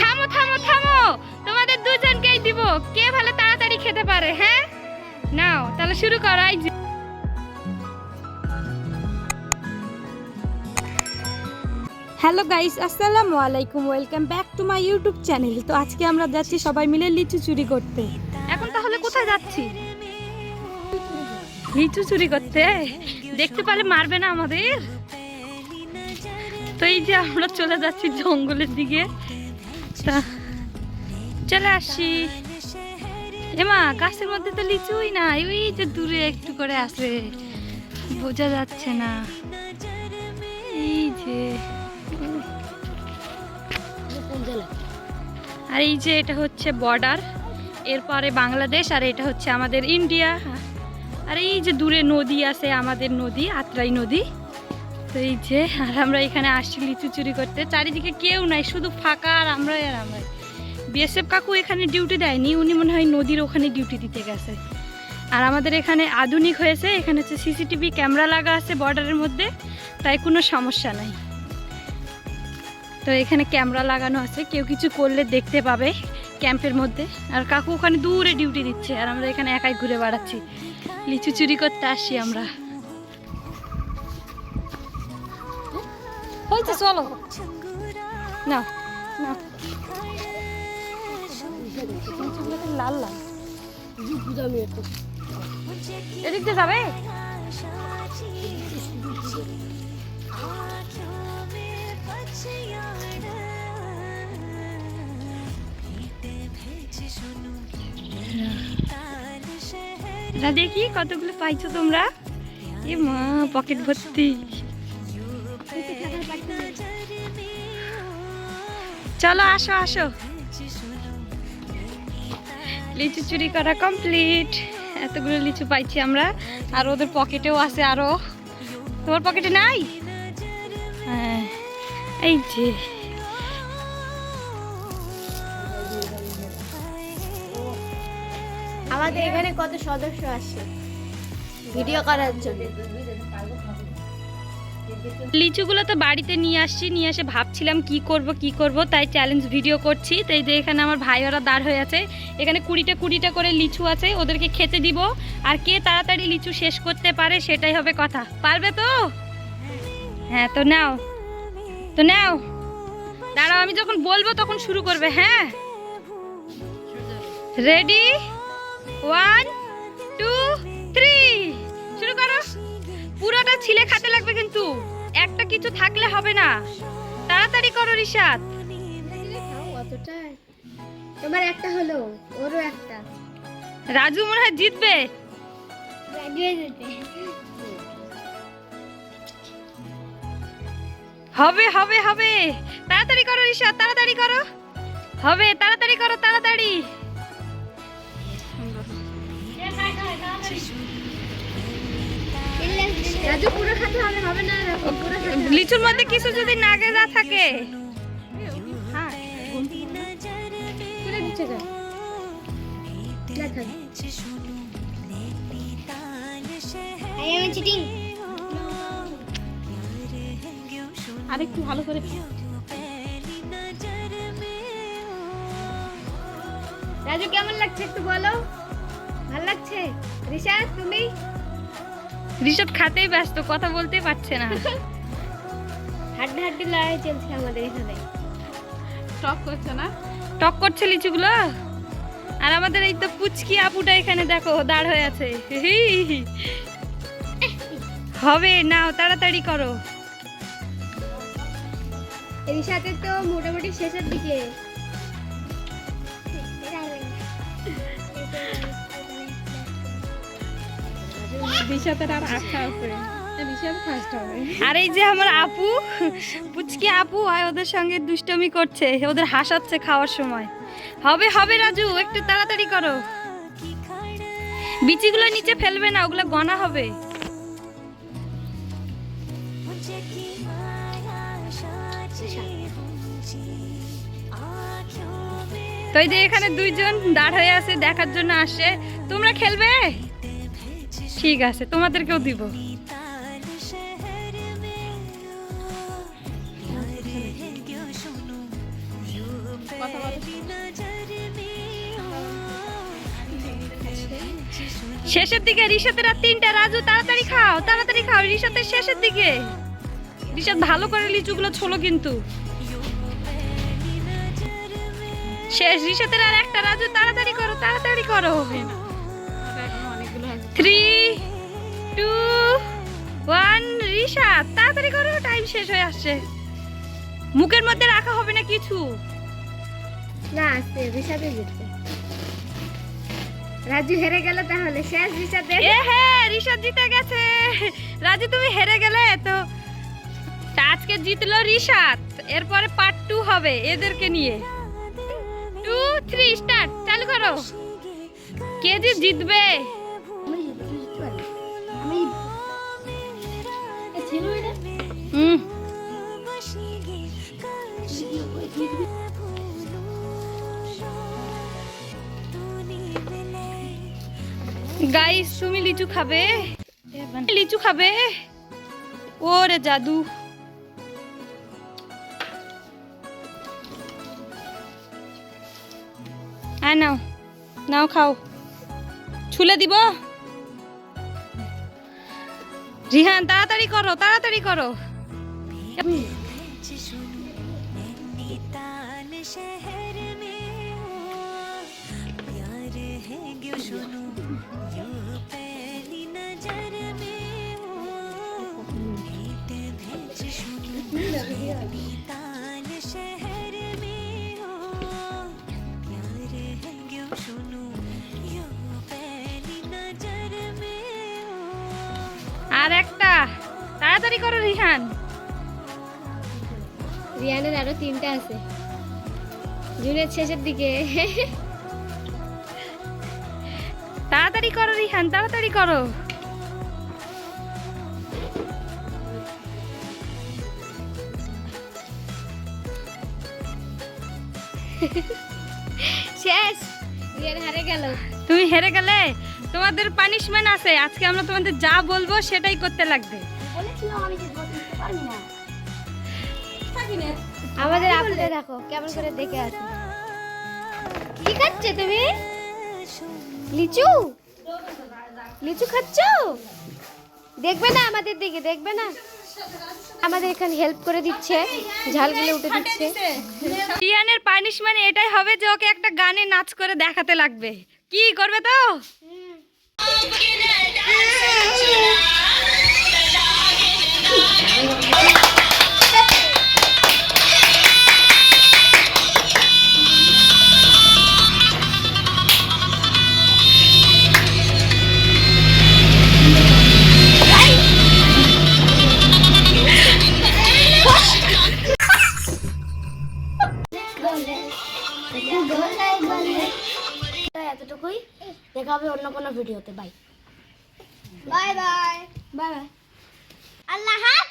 থামো থামো থামো, তোমাদের দুজনকেই দিব, কে ভালো তাড়াতাড়ি খেতে পারে। হ্যাঁ নাও তাহলে শুরু করো। হ্যালো গাইস, আসসালামু আলাইকুম, welcome back to my YouTube channel. তো আজকে আমরা যাচ্ছি সবাই মিলে লিচু চুরি করতে। এখন তাহলে কোথায় যাচ্ছি? লিচু চুরি করতে। দেখতে পারলে মারবে না আমাদের। তো এই যে আমরা চলে যাচ্ছি জঙ্গলের দিকে, তা চলে আসি। এমা গাছের মধ্যে তো লিচুই না, ওই যে দূরে একটু করে আছে, বোঝা যাচ্ছে না। এই যে আর এই যে এটা হচ্ছে বর্ডার, এরপরে বাংলাদেশ, আর এটা হচ্ছে আমাদের ইন্ডিয়া। আর এই যে দূরে নদী আছে, আমাদের নদী আত্রাই নদী। তো এই যে আর আমরা এখানে আসছি লিচু চুরি করতে। চারিদিকে কেউ নাই, শুধু ফাঁকা, আর আমরাই আর আমরাই। বিএসএফ কাকু এখানে ডিউটি দেয়নি, উনি মনে হয় নদীর ওখানে ডিউটি দিতে গেছে। আর আমাদের এখানে আধুনিক হয়েছে, এখানে হচ্ছে সিসিটিভি ক্যামেরা লাগা আছে বর্ডারের মধ্যে, তাই কোনো সমস্যা নাই। তো এখানে ক্যামেরা লাগানো আছে, কেউ কিছু করলে দেখতে পাবে ক্যাম্পের মধ্যে। আর কাকু ওখানে দূরে ডিউটি দিচ্ছে, আর আমরা এখানে একাই ঘুরে বেড়াচ্ছি, লিচু চুরি করতে আসি আমরা। হয়েছে চলো না না, লাল লাল এদিক দিয়ে যাবে। দেখি কতগুলো পাইছো তোমরা। এ মা, পকেট ভর্তি। চলো আসো আসো, লিচু চুরি করা কমপ্লিট। এতগুলো লিচু পাইছি আমরা, আর ওদের পকেটেও আছে আরো। তোমার পকেটে নাই? হ্যাঁ এই যে আমাদের এখানে কত সদস্য আসে ভিডিও করার জন্য। লিচুগুলো তো বাড়িতে নিয়ে আসছি, নিয়ে এসে ভাবছিলাম কি করব, তাই চ্যালেঞ্জ ভিডিও করছি। তাই যে এখানে আমার ভাই ওরা দাঁড় হয়ে আছে, এখানে 20টা করে লিচু আছে, ওদেরকে খেতে দিব। আর কে তাড়াতাড়ি লিচু শেষ করতে পারে সেটাই হবে কথা। পারবে তো? হ্যাঁ তো নাও, তো নাও, দাঁড়াও, আমি যখন বলবো তখন শুরু করবে। হ্যাঁ রেডি, 1 2 3 শুরু করো। পুরোটা ছিলে খেতে লাগবে, কিন্তু একটা কিছু থাকলে হবে না। তাড়াতাড়ি করো রিশাদ। তোমার একটা হলো, ওরও একটা। রাজু মনে হয় জিতবে। হবে হবে হবে, তাড়াতাড়ি করো রিশাদ, তাড়াতাড়ি করো। হবে, তাড়াতাড়ি করো, তাড়াতাড়ি। রাজু পুরো খেতে হবে না, লিচুর মধ্যে কিছু যদি নাগে না থাকে। আরেকটু ভালো করে। রাজু কেমন লাগছে একটু বলো? ভালো লাগছে? রিশাদ তুমি? রিশাদ খাতেই ব্যস্ত, কথা বলতেই পারছে না। হাড্ডাহাড্ডি লড়াই চলছে আমাদের এখানে। টক করছে না, টক করছে লিচুগুলো। আর আমাদের এই তো পুচকি আপুটা এখানে দেখো দাঁড় হয়ে আছে। হবে, নাও তাড়াতাড়ি করো। রিশাদের তো মোটামুটি শেষের দিকে। আর এই যে আমার আপু, পুচকি আপু হয়, ওদের সঙ্গে দুষ্টমি করছে, ওদের হাসাচ্ছে খাওয়ার সময়। হবে হবে রাজু, একটু তাড়াতাড়ি করো। বিচিগুলো নিচে ফেলবে না, ওগুলো গনা হবে। তো এই যে এখানে দুইজন দাঁড় হয়ে আছে, দেখার জন্য আসে। তোমরা খেলবে? ঠিক আছে, তোমাদেরকেও দিব। কথা বলো। শেষের দিকে রিশাতের আর 3টা। রাজু তাড়াতাড়ি খাও, তাড়াতাড়ি খাও, রিশাতের শেষের দিকে। রিশাত ভালো করে লিচুগুলো ছোলো কিন্তু। শেষ, রিশাতের আর একটা। রাজু তাড়াতাড়ি করো, তাড়াতাড়ি করো। 3, 2, 1, রিশাত তাড়াতাড়ি করো, টাইম শেষ হয়ে আসছে। মুখের মধ্যে রাখা হবে না কিছু। না আস্তে, রিশাতে জিতবে। রাজু হেরে গেল তাহলে, শেষ রিশাতে। হ্যাঁ, রিশাত জিতে গেছে। রাজু তুমি হেরে গেলে তো। আজকে জিতলো রিশাত, এরপরে পার্ট 2 হবে এদেরকে নিয়ে। 2, 3 স্টার্ট, চালু করো। কে যে জিতবে? গাইস তুমি লিচু খাবে? লিচু খাবে? ওরে জাদু। নাও নাও, খাও। ছুলে দিব। রিহান তাড়াতাড়ি করো, তাড়াতাড়ি করো। আর একটা, তাড়াতাড়ি করো রিহান। রিয়ানের আরো 3টা আছে, জুনের শেষের দিকে। তাড়াতাড়ি করো রিহান, তাড়াতাড়ি করো। শেষ, রিয়ান হারে গেল। তুমি হেরে গেলে, তোমাদের পানিশমেন্ট আছে। আজকে আমরা তোমাদের যা বলবো সেটাই করতে লাগবে। আমাদের আপুকে দেখো কেমন করে দেখে আছে। কি খাচ্ছে তুমি? লিচু, লিচু খাচ্ছ? দেখবে না আমাদের দিকে, দেখবে না। আমাদের এখানে হেল্প করে দিচ্ছে, ঝালগুলো উঠে দিচ্ছে। রিয়ানের পানিশমেন্ট এটাই হবে যে ওকে একটা গানে নাচ করে দেখাতে লাগবে। কি করবে তো? এতটুকুই, দেখা হবে অন্য কোনো ভিডিওতে। বাই বাই বাই বাই, আল্লাহ হাফেজ।